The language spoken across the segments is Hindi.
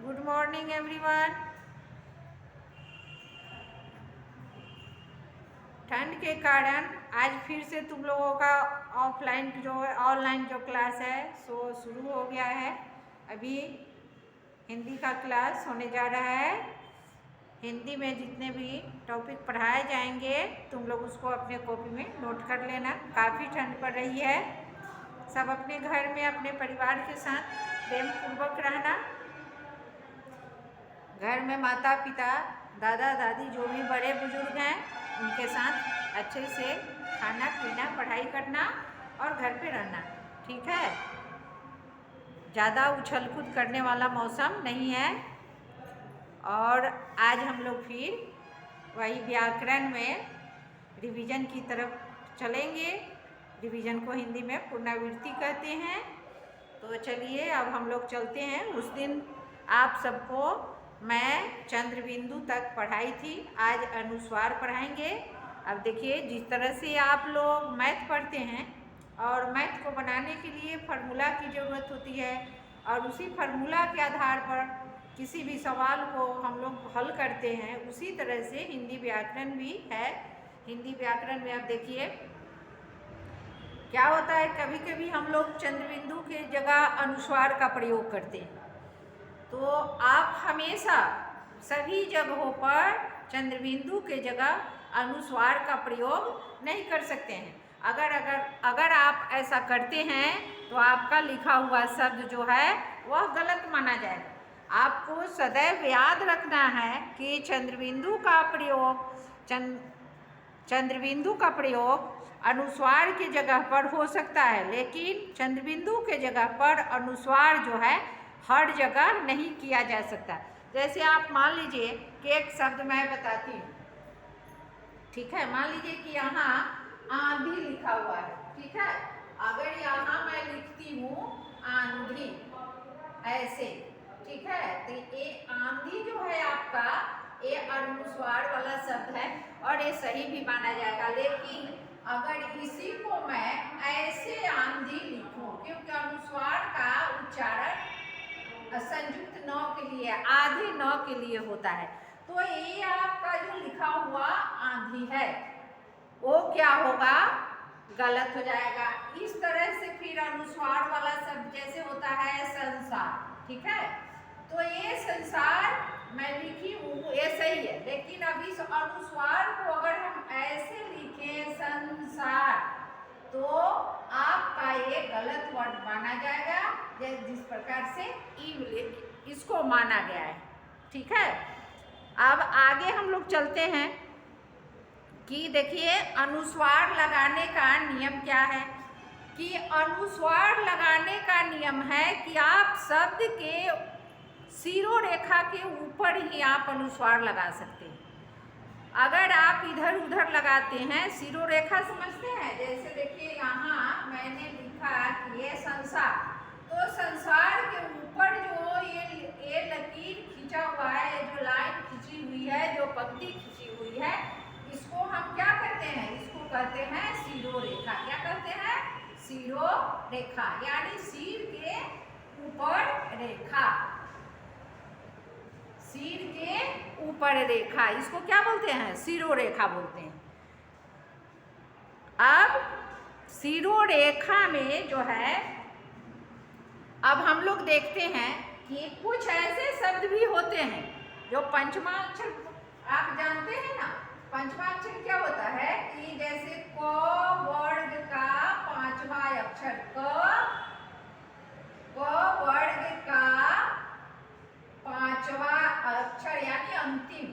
Good morning everyone. ठंड के कारण आज फिर से तुम लोगों का ऑफलाइन जो है ऑनलाइन जो क्लास है सो शुरू हो गया है। अभी हिंदी का क्लास होने जा रहा है। हिंदी में जितने भी टॉपिक पढ़ाए जाएंगे तुम लोग उसको अपने कॉपी में नोट कर लेना। काफ़ी ठंड पड़ रही है। सब अपने घर में अपने परिवार के साथ प्रेम पूर्वक रहना। घर में माता पिता दादा दादी जो भी बड़े बुजुर्ग हैं उनके साथ अच्छे से खाना पीना पढ़ाई करना और घर पे रहना, ठीक है। ज़्यादा उछल कूद करने वाला मौसम नहीं है। और आज हम लोग फिर वही व्याकरण में रिवीजन की तरफ चलेंगे। रिवीजन को हिंदी में पुनरावृत्ति कहते हैं। तो चलिए अब हम लोग चलते हैं। उस दिन आप सबको मैं चंद्र बिंदु तक पढ़ाई थी, आज अनुस्वार पढ़ाएंगे। अब देखिए, जिस तरह से आप लोग मैथ पढ़ते हैं और मैथ को बनाने के लिए फार्मूला की ज़रूरत होती है और उसी फार्मूला के आधार पर किसी भी सवाल को हम लोग हल करते हैं, उसी तरह से हिंदी व्याकरण भी है। हिंदी व्याकरण में अब देखिए क्या होता है, कभी कभी हम लोग चंद्रबिंदु के जगह अनुस्वार का प्रयोग करते हैं। तो आप हमेशा सभी जगहों पर चंद्रबिंदु के जगह अनुस्वार का प्रयोग नहीं कर सकते हैं। अगर आप ऐसा करते हैं तो आपका लिखा हुआ शब्द जो है वह गलत माना जाएगा। आपको सदैव याद रखना है कि चंद्रबिंदु का प्रयोग अनुस्वार की जगह पर हो सकता है, लेकिन चंद्रबिंदु के जगह पर अनुस्वार जो है हर जगह नहीं किया जा सकता। जैसे आप मान लीजिए कि एक शब्द मैं बताती हूँ, ठीक है। मान लीजिए कि यहाँ आंधी लिखा हुआ है, ठीक है। अगर यहाँ मैं लिखती हूँ आंधी ऐसे, ठीक है, तो ये आंधी जो है आपका ये अनुस्वार वाला शब्द है और ये सही भी माना जाएगा। लेकिन अगर इसी को मैं ऐसे आंधी लिखूं, क्योंकि अनुस्वार का उच्चारण संयुक्त न के लिए, आधे न के लिए होता है, तो ये आपका जो लिखा हुआ आंधी है वो क्या होगा, गलत हो जाएगा। इस तरह से फिर अनुस्वार वाला शब्द जैसे होता है संसार, ठीक है। तो ये संसार मैं लिखी हूँ ये सही है, लेकिन अब इस अनुस्वार को अगर हम ऐसे लिखें संसार तो आपका ये गलत वर्ड माना जाएगा, जिस प्रकार से इसको माना गया है, ठीक है। अब आगे हम लोग चलते हैं कि देखिए अनुस्वार लगाने का नियम क्या है। कि अनुस्वार लगाने का नियम है कि आप शब्द के शिरोरेखा के ऊपर ही आप अनुस्वार लगा सकते हैं। अगर आप इधर उधर लगाते हैं, शिरोरेखा समझते हैं, जैसे देखिए यहाँ मैंने लिखा कि ये संसार, तो संसार के ऊपर जो ये लकीर खींचा हुआ है, जो लाइन खींची हुई है, जो पंक्ति खींची हुई है, इसको हम क्या करते हैं, इसको कहते हैं शिरोरेखा। क्या कहते हैं, शिरोरेखा, यानी सिर के ऊपर रेखा, सिर के ऊपर रेखा, इसको क्या बोलते हैं, शिरोरेखा बोलते हैं। अब शिरोरेखा में जो है, अब हम लोग देखते हैं कि कुछ ऐसे शब्द भी होते हैं जो पंचमा अक्षर, आप जानते हैं ना, पंचमा अक्षर क्या होता है कि जैसे क वर्ग का पांचवा अक्षर, क वर्ग का पांचवा अक्षर यानी अंतिम,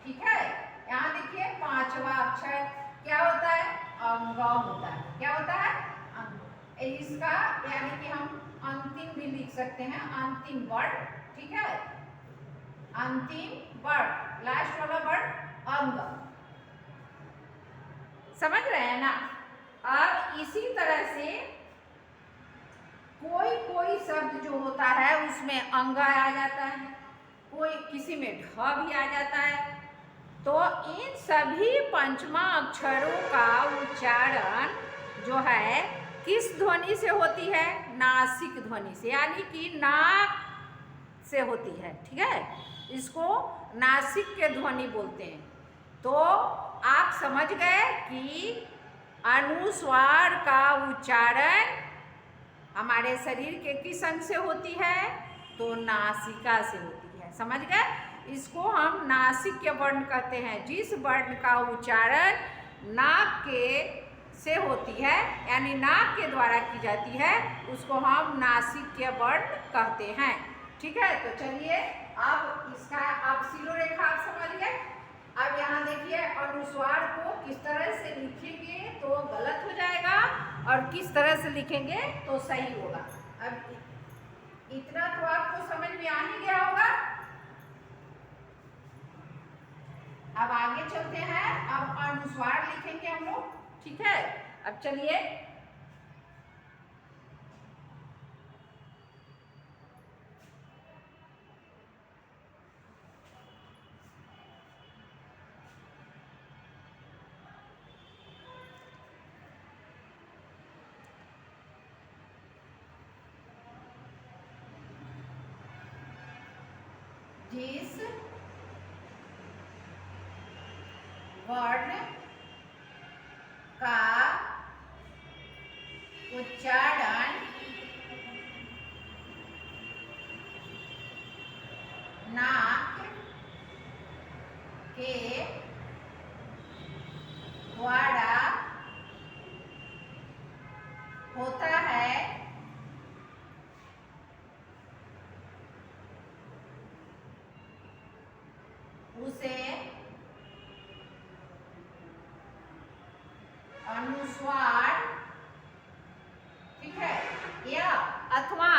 ठीक है। यहाँ देखिए पांचवा अक्षर क्या होता है, अंग होता है। क्या होता है, अंग। इसका यानी कि हम अंतिम भी लिख सकते हैं, अंतिम वर्ड, ठीक है, अंतिम वर्ड, लास्ट वाला वर्ड अंग। समझ रहे हैं ना। अब इसी तरह से कोई शब्द जो होता है उसमें अंग आ जाता है, कोई किसी में ढ भी आ जाता है। तो इन सभी पंचमा अक्षरों का उच्चारण जो है किस ध्वनि से होती है, नासिक ध्वनि से, यानी कि नाक से होती है, ठीक है। इसको नासिक्य ध्वनि बोलते हैं। तो आप समझ गए कि अनुस्वार का उच्चारण हमारे शरीर के किस अंग से होती है? तो नासिका से होती है। समझ गए? इसको हम नासिक्य वर्ण कहते हैं। जिस वर्ण का उच्चारण नाक के से होती है, यानी नाक के द्वारा की जाती है, उसको हम नासिक्य वर्ण कहते हैं, ठीक है। तो चलिए अब इसका आप शिरोरेखा आप समझ गए। अब यहाँ देखिए अनुस्वार को किस तरह से लिखेंगे तो गलत हो जाएगा और किस तरह से लिखेंगे तो सही होगा। अब इतना तो आपको समझ में आ ही गया होगा। अब आगे चलते हैं। अब अनुस्वार लिखेंगे हम लोग, ठीक है। अब चलिए जिस वर्ण का उच्चारण नाक के द्वारा होता है, उसे अनुस्वार, ठीक है, या अथवा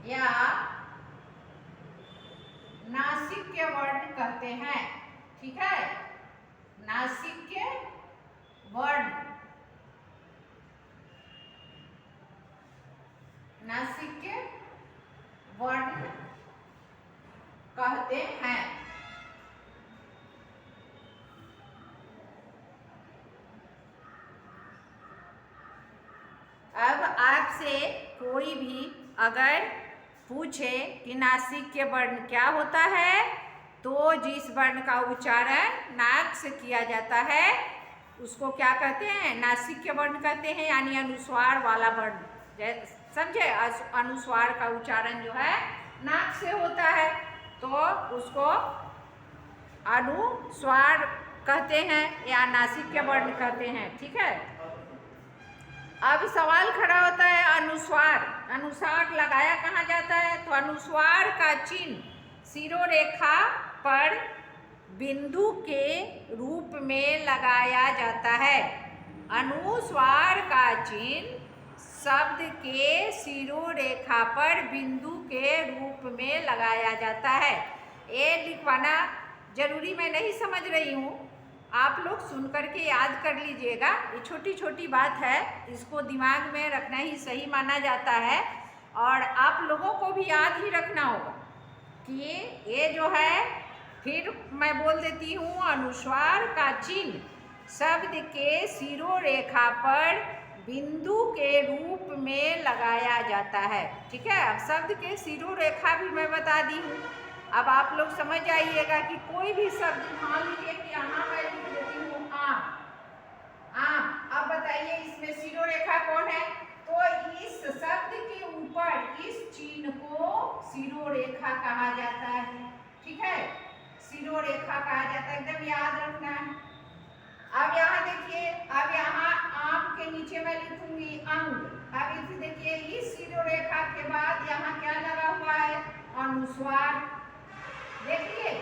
या नासिक्य वर्ण कहते हैं, ठीक है। नासिक्य वर्ण, नासिक्य वर्ण कहते हैं। अब आपसे कोई भी अगर पूछे कि नासिक्य वर्ण क्या होता है, तो जिस वर्ण का उच्चारण नाक से किया जाता है उसको क्या कहते हैं? नासिक्य वर्ण कहते हैं, यानी अनुस्वार वाला वर्ण। समझे? अनुस्वार का उच्चारण जो है नाक से होता है तो उसको अनुस्वार कहते हैं या नासिक्य वर्ण कहते हैं, ठीक है। अब सवाल खड़ा होता है अनुस्वार, अनुस्वार लगाया कहाँ जाता है? तो अनुस्वार का चिन्ह शिरोरेखा पर बिंदु के रूप में लगाया जाता है। अनुस्वार का चिन्ह शब्द के शिरोरेखा पर बिंदु के रूप में लगाया जाता है। ये लिखवाना जरूरी मैं नहीं समझ रही हूँ, आप लोग सुन करके याद कर लीजिएगा। ये छोटी छोटी बात है, इसको दिमाग में रखना ही सही माना जाता है और आप लोगों को भी याद ही रखना होगा कि ये जो है, फिर मैं बोल देती हूँ, अनुस्वार का चिन्ह शब्द के शिरोरेखा पर बिंदु के रूप में लगाया जाता है, ठीक है। अब शब्द के शिरोरेखा भी मैं बता दी हूँ। अब आप लोग समझ जाइएगा कि कोई भी शब्द, मान लीजिए कि यहाँ मैं लिख देती हूँ आम, आम। अब बताइए इसमें शिरोरेखा कौन है? तो इस शब्द के ऊपर इस चिन्ह को शिरोरेखा कहा जाता है, ठीक है। शिरोरेखा कहा जाता है, एकदम याद रखना है। अब यहाँ देखिए, अब यहाँ आम के नीचे मैं लिखूंगी अंग। अब इसे देखिए, इस शिरोरेखा के बाद यहाँ क्या लगा हुआ है? अनुस्वार। देखिए,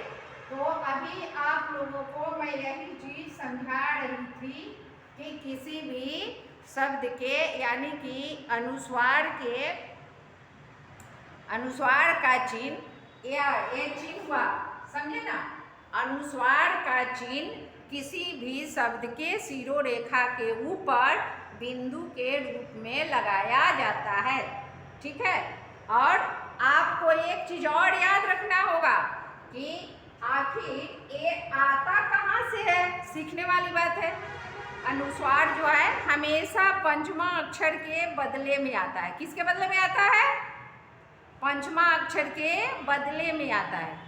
तो अभी आप लोगों को मैं यही चीज समझा रही थी कि किसी भी शब्द के, यानी कि अनुस्वार का चिन्ह या ये चिन्ह हुआ, समझे ना? अनुस्वार का चिन्ह किसी भी शब्द के शिरोरेखा के ऊपर बिंदु के रूप में लगाया जाता है, ठीक है। और आपको एक चीज और याद रखना होगा कि आखिर ये आता कहाँ से है? सीखने वाली बात है। अनुस्वार जो है हमेशा पंचमा अक्षर के बदले में आता है। किसके बदले में आता है? पंचमा अक्षर के बदले में आता है।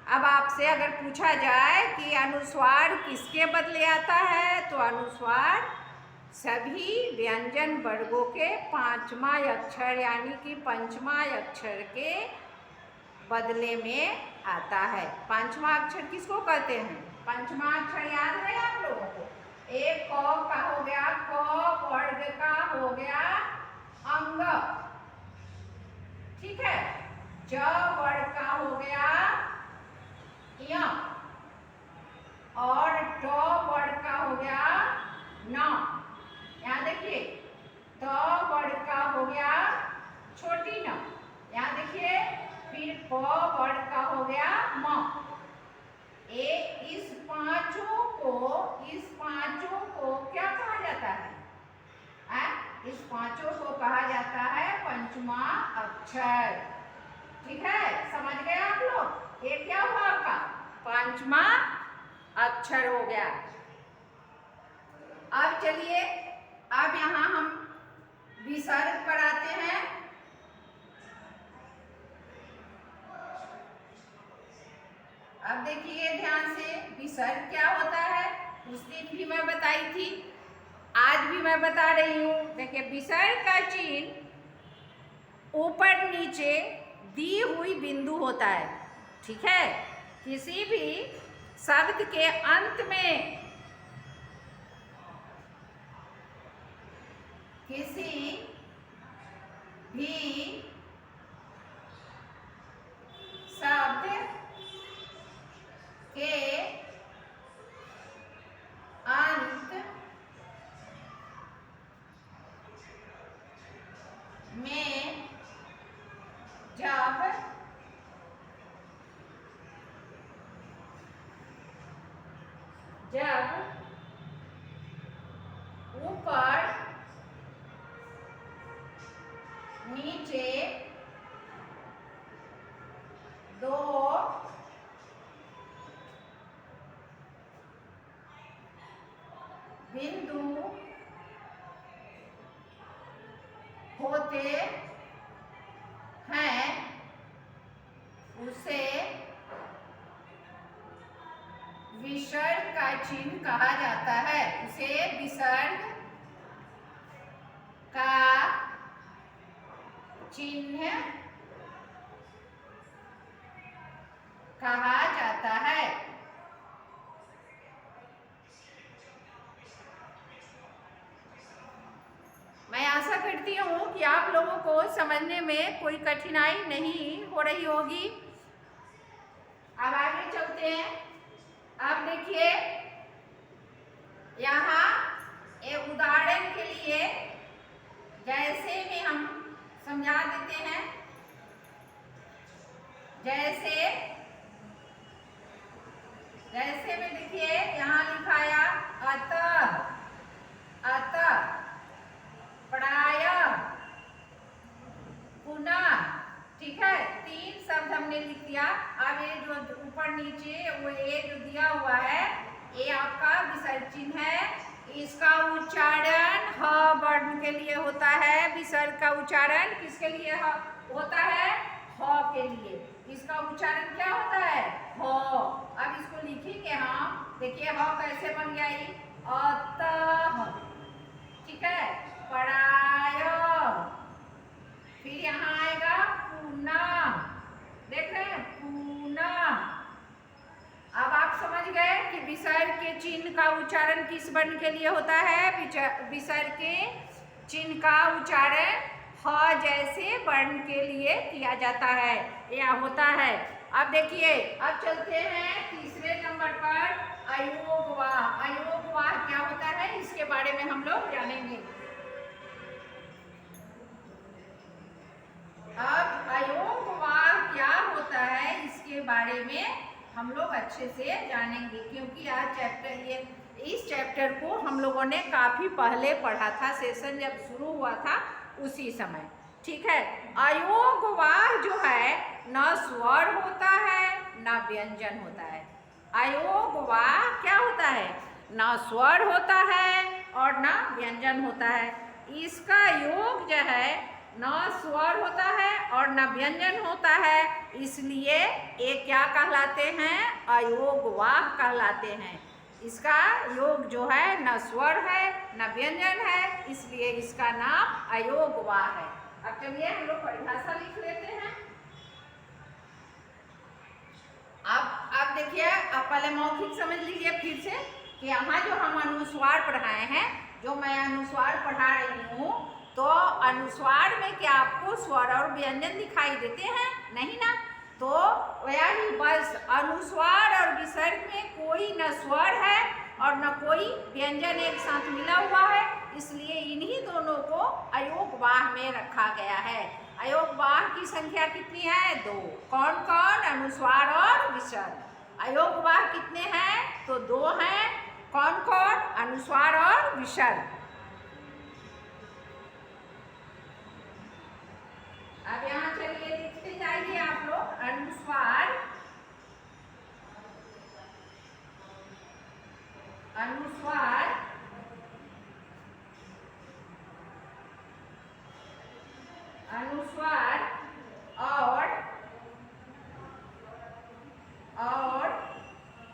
अब आपसे अगर पूछा जाए कि अनुस्वार किसके बदले आता है, तो अनुस्वार सभी व्यंजन वर्गों के पांचवा अक्षर यानी कि पंचमा अक्षर के बदले में आता है। पांचवा अक्षर किसको कहते हैं? पंचमा अक्षर याद है आप लोगों को? एक क का हो गया क, वर्ग का हो गया अंग, ठीक है। ज वर्ग का हो गया य, और ट वर्ग का हो गया न। यहाँ देखिए, त वर्ग का हो गया छोटी न। यहाँ देखिए, फिर प वर्ग का हो गया म। इस पांचों को क्या कहा जाता है? इस पांचों को कहा जाता है पंचमा अक्षर। ठीक है, समझ गए आप लोग? ये क्या हुआ आपका? पांचवा अक्षर हो गया। अब चलिए, अब यहाँ हम विसर्ग पर आते हैं। अब देखिए ध्यान से, विसर्ग क्या होता है? उस दिन भी मैं बताई थी, आज भी मैं बता रही हूँ। देखिए, विसर्ग का चिन्ह ऊपर नीचे दी हुई बिंदु होता है, ठीक है। किसी भी शब्द के अंत में, किसी भी शब्द के अंत में जब ऊपर नीचे दो बिंदु होते हैं, उसे विसर्ग का चिन्ह कहा जाता है। उसे विसर्ग का चिन्ह कहा जाता है। मैं आशा करती हूँ कि आप लोगों को समझने में कोई कठिनाई नहीं हो रही होगी। अब आगे चलते हैं। अब देखिए, यहाँ एक उदाहरण के लिए जैसे में हम समझा देते हैं। जैसे में देखिए, यहाँ लिखाया अतः, प्रायः, पुनः, ठीक है। तीन शब्द हमने लिख दिया। अब ये जो ऊपर नीचे वो ये जो दिया हुआ है, ये आपका विसर्ग चिन्ह है। इसका उच्चारण ह वर्ण के लिए होता है। विसर्ग का उच्चारण किसके लिए होता है? ह के लिए। इसका उच्चारण क्या होता है? ह। अब इसको लिखेंगे हम। देखिए ह कैसे बन गया? अतः, ठीक है, प्रायः, फिर यहाँ आएगा पुनः, देख रहे हैं, पुनः। अब आप समझ गए कि विसर्ग के चिन्ह का उच्चारण किस वर्ण के लिए होता है? विसर्ग के चिन्ह का उच्चारण ह जैसे वर्ण के लिए किया जाता है या होता है। अब देखिए, अब चलते हैं तीसरे नंबर पर, अयोगवाह। अयोगवाह क्या होता है, इसके बारे में हम लोग जानेंगे। अब अयोगवाह क्या होता है, इसके बारे में हम लोग अच्छे से जानेंगे, क्योंकि आज इस चैप्टर को हम लोगों ने काफी पहले पढ़ा था। सेशन जब शुरू हुआ था उसी समय, ठीक है। अयोगवाह जो है, न स्वर होता है न व्यंजन होता है। अयोगवाह क्या होता है? न स्वर होता है और न व्यंजन होता है। इसका योग जो है न स्वर होता है और न व्यंजन होता है, इसलिए ये क्या कहलाते हैं? अयोगवाह कहलाते हैं। इसका योग जो है न स्वर है न व्यंजन है, इसलिए इसका नाम अयोगवाह है। अब चलिए हम लोग परिभाषा लिख लेते हैं। अब देखिए, अब पहले मौखिक समझ लीजिए फिर से कि यहाँ जो हम अनुस्वार पढ़ाए हैं, जो मैं अनुस्वार पढ़ा रही हूँ, तो अनुस्वार में क्या आपको स्वर और व्यंजन दिखाई देते हैं? नहीं ना। तो वही बस अनुस्वार और विसर्ग में कोई न स्वर है और न कोई व्यंजन एक साथ मिला हुआ है, इसलिए इन्हीं दोनों को अयोगवाह में रखा गया है। अयोगवाह की संख्या कितनी है? 2। कौन कौन? अनुस्वार और विसर्ग। अयोगवाह कितने हैं? तो 2 हैं। कौन कौन? अनुस्वार और विसर्ग। अब यहाँ चलिए लिखते जाइए आप लोग। अनुस्वार, अनुस्वार, अनुस्वार और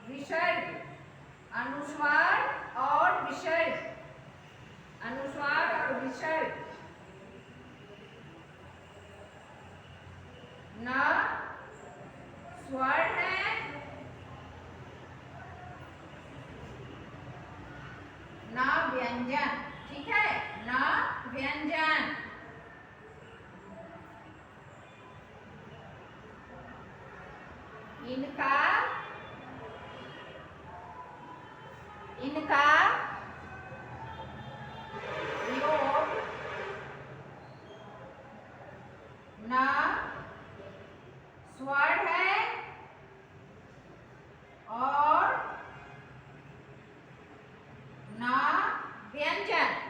विसर्ग। अनुस्वार और विसर्ग। अनुस्वार और विसर्ग। न स्वर है न व्यंजन। ठीक है, न व्यंजन। इनका योग न स्वर है और न व्यंजन।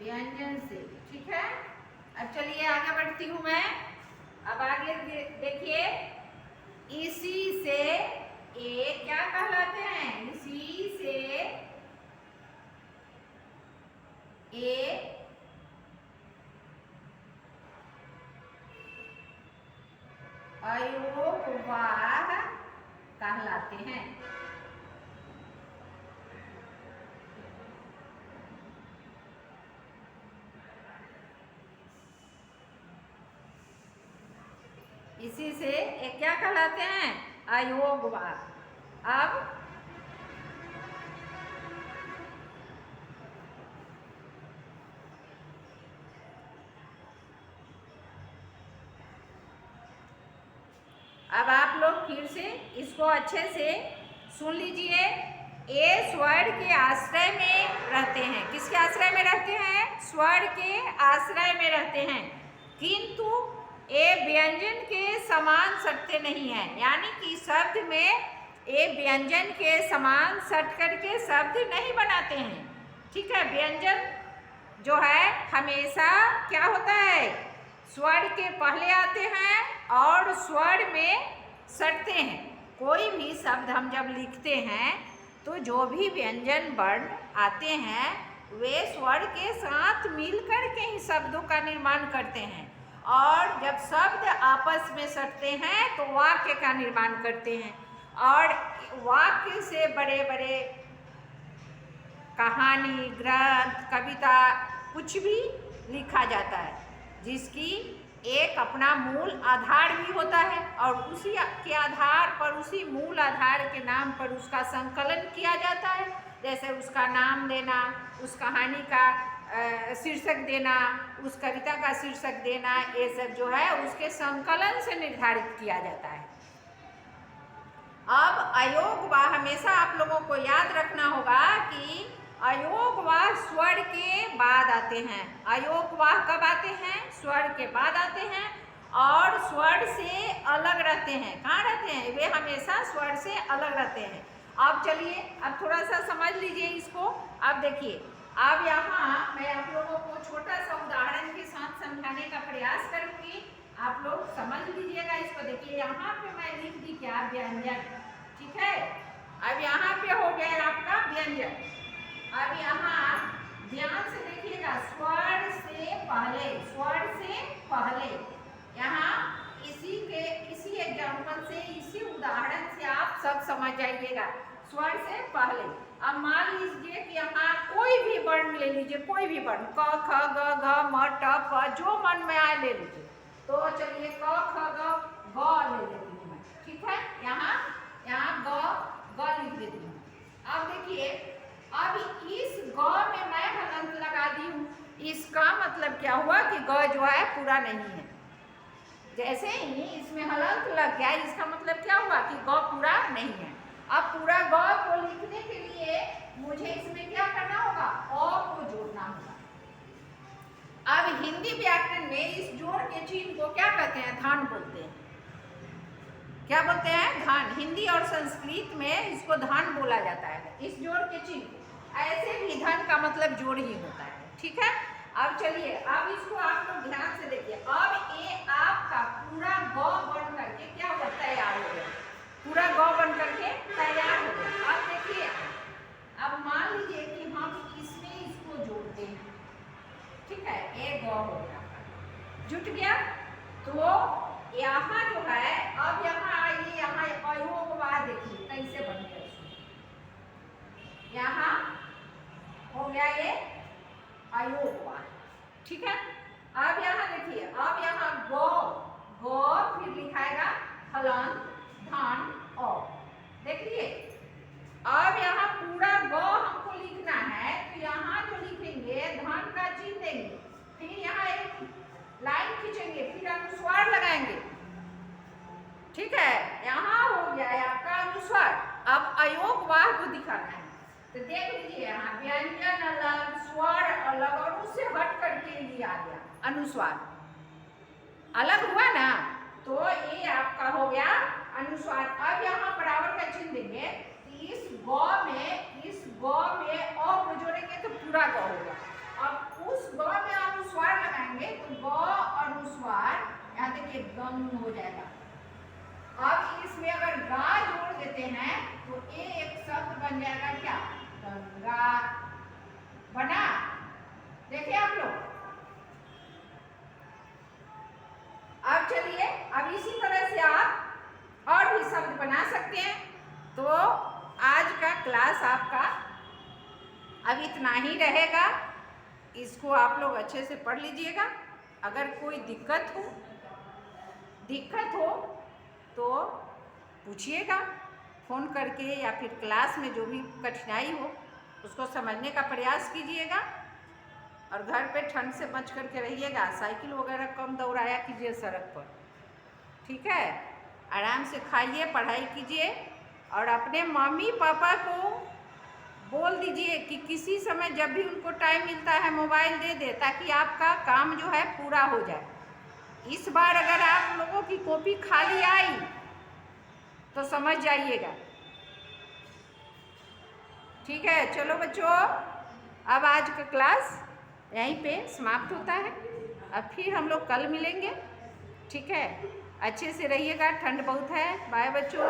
व्यंजन से। ठीक है, अब चलिए आगे बढ़ती हूँ मैं। अब आगे देखिए, इसी से ये क्या कहलाते हैं? इसी से ये अयोगवाह कहलाते हैं। इसी से ये क्या कहलाते हैं? अयोगवाह। अब आप लोग फिर से इसको अच्छे से सुन लीजिए। ये स्वर के आश्रय में रहते हैं। किसके आश्रय में रहते हैं? स्वर के आश्रय में रहते हैं, किंतु ये व्यंजन के समान सटते नहीं हैं। यानी कि शब्द में ये व्यंजन के समान सट करके शब्द नहीं बनाते हैं। ठीक है, व्यंजन जो है हमेशा क्या होता है? स्वर के पहले आते हैं और स्वर में सटते हैं। कोई भी शब्द हम जब लिखते हैं तो जो भी व्यंजन वर्ण आते हैं वे स्वर के साथ मिलकर के ही शब्दों का निर्माण करते हैं, और जब शब्द आपस में सटते हैं तो वाक्य का निर्माण करते हैं। और वाक्य से बड़े बड़े कहानी, ग्रंथ, कविता कुछ भी लिखा जाता है, जिसकी एक अपना मूल आधार भी होता है, और उसी के आधार पर, उसी मूल आधार के नाम पर उसका संकलन किया जाता है। जैसे उसका नाम देना, उस कहानी का शीर्षक देना, उस कविता का शीर्षक देना, ये सब जो है उसके संकलन से निर्धारित किया जाता है। अब अयोगवाह हमेशा आप लोगों को याद रखना होगा कि अयोगवाह स्वर के बाद आते हैं। अयोगवाह कब आते हैं? स्वर के बाद आते हैं और स्वर से अलग रहते हैं। कहाँ रहते हैं? वे हमेशा स्वर से अलग रहते हैं। अब चलिए, अब थोड़ा सा समझ लीजिए इसको। अब देखिए, अब यहाँ मैं आप लोगों को छोटा सा उदाहरण के साथ समझाने का प्रयास करूँगी। आप लोग समझ लीजिएगा इसको। देखिए यहाँ पे मैं लिख दी क्या? व्यंजन। ठीक है, अब यहाँ पे हो गया आपका व्यंजन। अब यहाँ ध्यान से देखिएगा, स्वर से पहले, स्वर से पहले यहाँ इसी एग्जाम्पल से, इसी उदाहरण से आप सब समझ जाइएगा। स्वर से पहले अब मान लीजिए कि यहाँ कोई भी वर्ण ले लीजिए, कोई भी वर्ण, क ख ग घ म ट प, जो मन में आए ले लीजिए। तो चलिए क ख ग ले लेती हूँ मैं। ठीक है, यहाँ ग लिख देती हूँ। अब देखिए, अब इस ग में मैं हलंत लगा दी हूँ। इसका मतलब क्या हुआ कि ग जो है पूरा नहीं है। जैसे ही इसमें हलंत लग गया, इसका मतलब क्या हुआ कि ग पूरा नहीं है। अब पूरा ग को लिखने के लिए मुझे इसमें क्या करना होगा? अ को जोड़ना होगा। अब हिंदी व्याकरण में इस जोड़ के चिन्ह को क्या कहते हैं? धान बोलते हैं। क्या बोलते हैं? धान। हिंदी और संस्कृत में इसको धान बोला जाता है, इस जोड़ के चिन्ह। ऐसे भी धन का मतलब जोड़ ही होता है। ठीक है, अब चलिए, अब इसको आप लोग ध्यान से देखिए। अब ये आपका पूरा ग बन करके क्या हुआ? तैयार हो गया। पूरा ग बन करके तैयार हो गया। अब देखिए, अब मान लीजिए कि हम इसमें इसको जोड़ते हैं। ठीक है, एक ग हो गया, जुट गया। तो यहाँ जो है, अब यहाँ आइए, यहाँ अयोगवाह देखिए कैसे बन गया। यहाँ हो गया ये अयोगवाह। ठीक है, अब यहाँ देखिए, अब यहाँ ग फिर लिखाएगा हलंत धान औ। देखिए, अब यहाँ पूरा ग हमको लिखना है, तो यहाँ जो लिखेंगे धान का चिन्ह देंगे, फिर यहाँ एक लाइन खींचेंगे, फिर अनुस्वार लगाएंगे। ठीक है, यहाँ हो गया है आपका अनुस्वार। अब अयोगवाह को दिखाना है, तो देख लीजिए यहाँ व्यंजन अलग, स्वर अलग, और उससे हट करके ये आ गया अनुस्वार। अलग हुआ ना, तो ये आपका हो गया अनुस्वार। अब यहाँ बराबर का चिन्ह देंगे, इस ग में अ को जोड़ेंगे तो पूरा ग होगा। अब उस ग में अनुस्वार लगाएंगे तो ग अनुस्वार, यहाँ देखिए गंग हो जाएगा। अब इसमें अगर गा जोड़ देते हैं तो ये एक शब्द बन जाएगा क्या? गंगा। बना? देखिए आप लोग। अब चलिए, अब इसी तरह से आप और भी शब्द बना सकते हैं। तो आज का क्लास आपका अब इतना ही रहेगा। इसको आप लोग अच्छे से पढ़ लीजिएगा। अगर कोई दिक्कत हो तो पूछिएगा फ़ोन करके, या फिर क्लास में जो भी कठिनाई हो उसको समझने का प्रयास कीजिएगा। और घर पे ठंड से बच करके रहिएगा। साइकिल वगैरह कम दौड़ाया कीजिए सड़क पर। ठीक है, आराम से खाइए, पढ़ाई कीजिए, और अपने मम्मी पापा को बोल दीजिए कि किसी समय जब भी उनको टाइम मिलता है मोबाइल दे दे, ताकि आपका काम जो है पूरा हो जाए। इस बार अगर आप लोगों की कॉपी खाली आई तो समझ जाइएगा। ठीक है, चलो बच्चों, अब आज का क्लास यहीं पे समाप्त होता है। अब फिर हम लोग कल मिलेंगे। ठीक है, अच्छे से रहिएगा, ठंड बहुत है। बाय बच्चों।